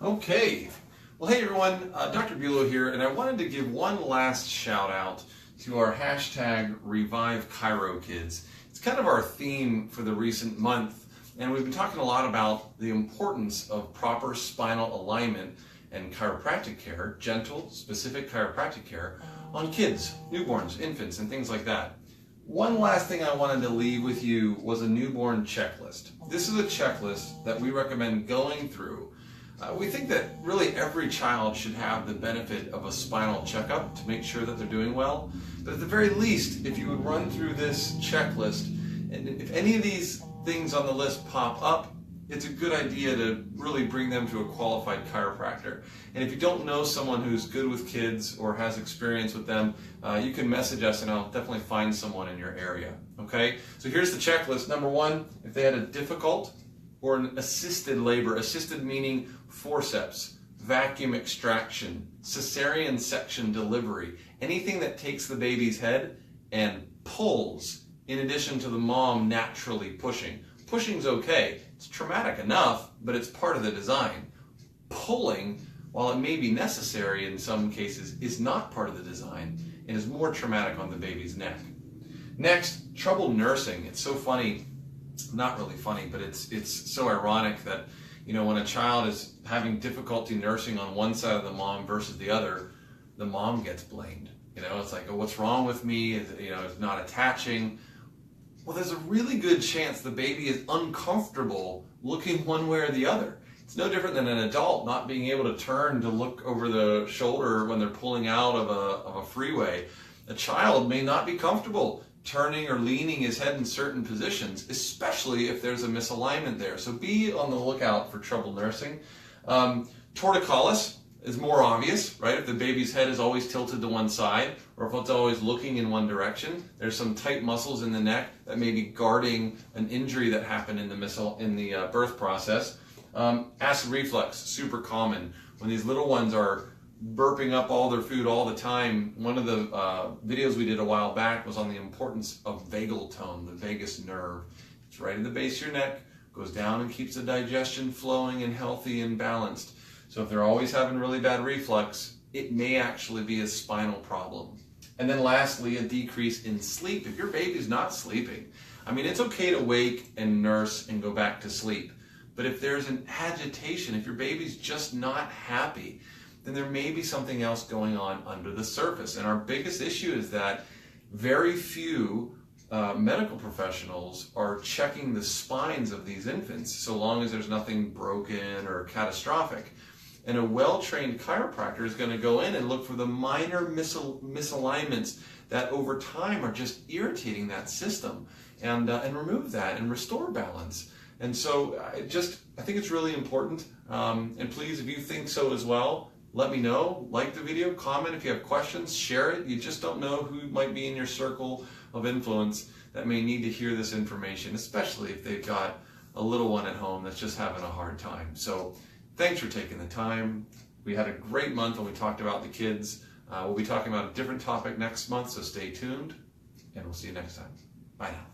Okay, well hey everyone, Dr. Bulow here, and I wanted to give one last shout out to our hashtag Revive Chiro Kids. It's kind of our theme for the recent month, and we've been talking a lot about the importance of proper spinal alignment and chiropractic care, gentle, specific chiropractic care on kids, newborns, infants, and things like that. One last thing I wanted to leave with you was a newborn checklist. This is a checklist that we recommend going through. We think that really every child should have the benefit of a spinal checkup to make sure that they're doing well. But at the very least, if you would run through this checklist, and if any of these things on the list pop up, it's a good idea to really bring them to a qualified chiropractor. And if you don't know someone who's good with kids or has experience with them, you can message us and I'll definitely find someone in your area. Okay? So here's the checklist. Number one, if they had a difficult or an assisted labor, assisted meaning forceps, vacuum extraction, cesarean section delivery, anything that takes the baby's head and pulls in addition to the mom naturally pushing. Pushing's okay. It's traumatic enough, but it's part of the design. Pulling, while it may be necessary in some cases, is not part of the design and is more traumatic on the baby's neck. Next, trouble nursing. It's so funny, not really funny, but it's so ironic that, you know, when a child is having difficulty nursing on one side of the mom versus the other, the mom gets blamed. You know, it's like, oh, what's wrong with me? It's not attaching. Well, there's a really good chance the baby is uncomfortable looking one way or the other. It's no different than an adult not being able to turn to look over the shoulder when they're pulling out of a freeway. A child may not be comfortable turning or leaning his head in certain positions, especially if there's a misalignment there. So be on the lookout for trouble nursing. Torticollis is more obvious, right? If the baby's head is always tilted to one side, or if it's always looking in one direction, there's some tight muscles in the neck that may be guarding an injury that happened in the birth process. Acid reflux, super common. When these little ones are burping up all their food all the time, one of the videos we did a while back was on the importance of vagal tone, the vagus nerve. It's right in the base of your neck, goes down and keeps the digestion flowing and healthy and balanced. So if they're always having really bad reflux, it may actually be a spinal problem. And then lastly, a decrease in sleep. If your baby's not sleeping, I mean, it's okay to wake and nurse and go back to sleep. But if there's an agitation, if your baby's just not happy, then there may be something else going on under the surface. And our biggest issue is that very few medical professionals are checking the spines of these infants so long as there's nothing broken or catastrophic. And a well-trained chiropractor is going to go in and look for the minor misalignments that over time are just irritating that system and remove that and restore balance. And so I think it's really important. And please, if you think so as well, let me know. Like the video, comment if you have questions, share it. You just don't know who might be in your circle of influence that may need to hear this information, especially if they've got a little one at home that's just having a hard time. So thanks for taking the time. We had a great month when we talked about the kids. We'll be talking about a different topic next month, so stay tuned, and we'll see you next time. Bye now.